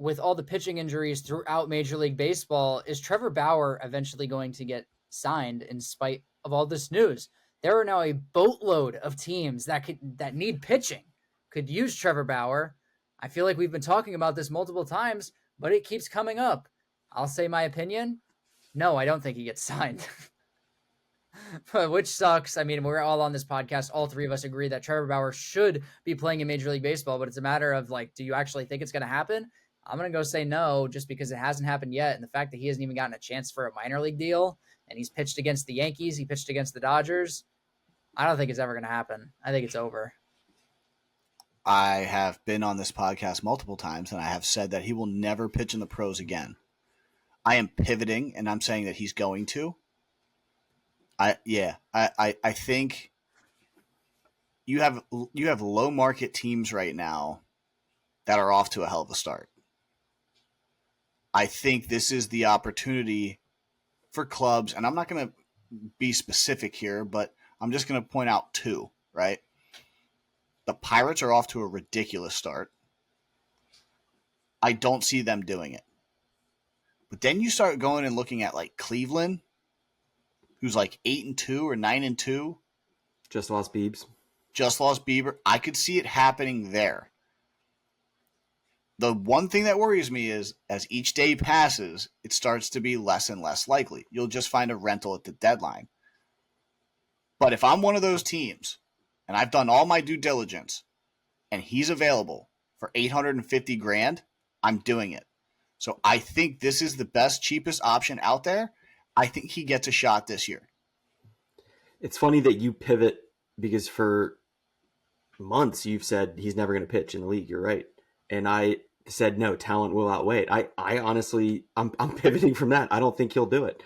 with all the pitching injuries throughout Major League Baseball, is Trevor Bauer eventually going to get signed in spite of all this news? There are now a boatload of teams that need pitching, could use Trevor Bauer. I feel like we've been talking about this multiple times, but it keeps coming up. I'll say my opinion. No, I don't think he gets signed. Which sucks. I mean, we're all on this podcast. All three of us agree that Trevor Bauer should be playing in Major League Baseball, but it's a matter of like, do you actually think it's going to happen? I'm going to go say no, just because it hasn't happened yet. And the fact that he hasn't even gotten a chance for a minor league deal, and he's pitched against the Yankees, he pitched against the Dodgers. I don't think it's ever going to happen. I think it's over. I have been on this podcast multiple times, and I have said that he will never pitch in the pros again. I am pivoting, and I'm saying that he's going to. I think you have low market teams right now that are off to a hell of a start. I think this is the opportunity for clubs, and I'm not going to be specific here, but I'm just going to point out two, right? The Pirates are off to a ridiculous start. I don't see them doing it. But then you start going and looking at like Cleveland, who's like 8-2 or 9-2. Just lost Biebs. Just lost Bieber. I could see it happening there. The one thing that worries me is as each day passes, it starts to be less and less likely. You'll just find a rental at the deadline. But if I'm one of those teams, and I've done all my due diligence, and he's available for $850,000, I'm doing it. So I think this is the best, cheapest option out there. I think he gets a shot this year. It's funny that you pivot because for months you've said he's never going to pitch in the league. You're right. And I said, no, talent will outweigh it. I honestly, I'm pivoting from that. I don't think he'll do it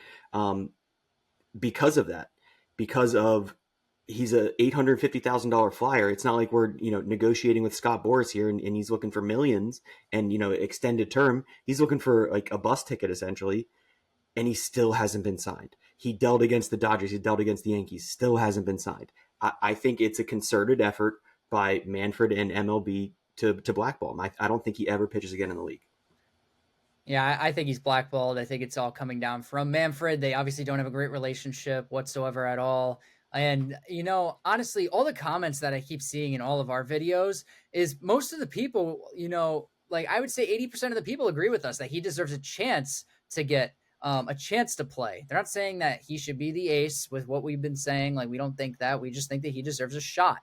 because of that, because of he's a $850,000 flyer. It's not like we're, negotiating with Scott Boras here and he's looking for millions and, extended term. He's looking for like a bus ticket essentially. And he still hasn't been signed. He dealt against the Dodgers. He dealt against the Yankees. Still hasn't been signed. I think it's a concerted effort by Manfred and MLB to blackball him. I don't think he ever pitches again in the league. Yeah, I think he's blackballed. I think it's all coming down from Manfred. They obviously don't have a great relationship whatsoever at all. And, honestly, all the comments that I keep seeing in all of our videos is most of the people, like I would say 80% of the people agree with us that he deserves a chance to get a chance to play. They're not saying that he should be the ace with what we've been saying. Like, we don't think that. We just think that he deserves a shot.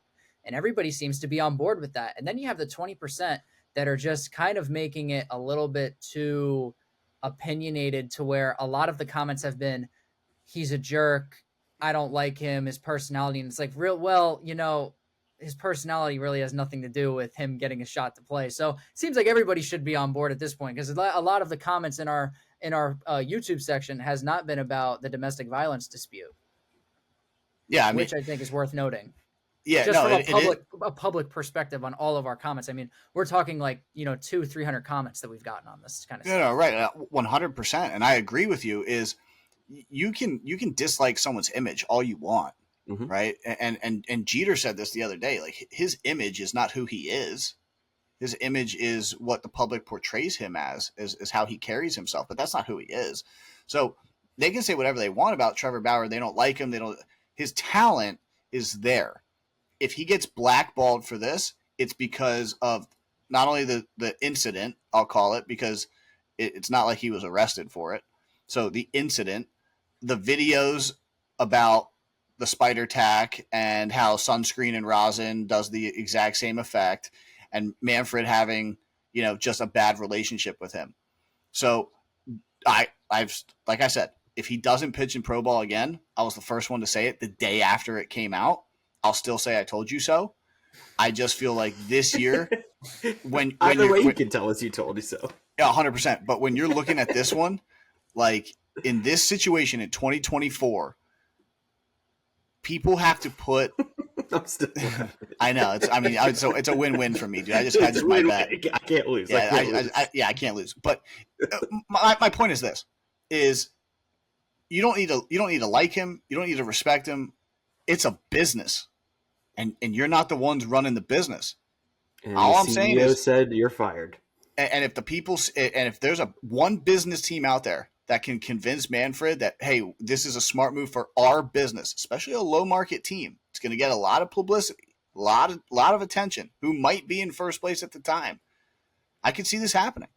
And everybody seems to be on board with that. And then you have the 20% that are just kind of making it a little bit too opinionated to where a lot of the comments have been, he's a jerk. I don't like him, his personality. And it's like, his personality really has nothing to do with him getting a shot to play. So it seems like everybody should be on board at this point because a lot of the comments in our YouTube section has not been about the domestic violence dispute. Yeah, which I think is worth noting. Yeah, just from a public perspective on all of our comments. I mean, we're talking like 200-300 comments that we've gotten on this kind of stuff. No, right, 100%, and I agree with you. Is you can dislike someone's image all you want, mm-hmm. right? And Jeter said this the other day. Like his image is not who he is. His image is what the public portrays him as, is how he carries himself, but that's not who he is. So they can say whatever they want about Trevor Bauer. They don't like him. His talent is there. If he gets blackballed for this, it's because of not only the incident, I'll call it, because it's not like he was arrested for it. So the incident, the videos about the spider tack and how sunscreen and rosin does the exact same effect, and Manfred having, just a bad relationship with him. So I've like I said, if he doesn't pitch in pro ball again, I was the first one to say it the day after it came out. I'll still say I told you so. I just feel like this year, when either way you can tell us you told you so. Yeah, 100%. But when you're looking at this one, like in this situation in 2024, people have to put. I'm still I know. It's a win-win for me, dude. I just my bet. I can't lose. Yeah, I can't lose. But my point is this: is you don't need to like him. You don't need to respect him. It's a business, and you're not the ones running the business. And All the I'm saying CEO is, said you're fired. And if the people, and if there's one business team out there that can convince Manfred that, hey, this is a smart move for our business, especially a low market team, it's going to get a lot of publicity, a lot of attention, who might be in first place at the time. I could see this happening.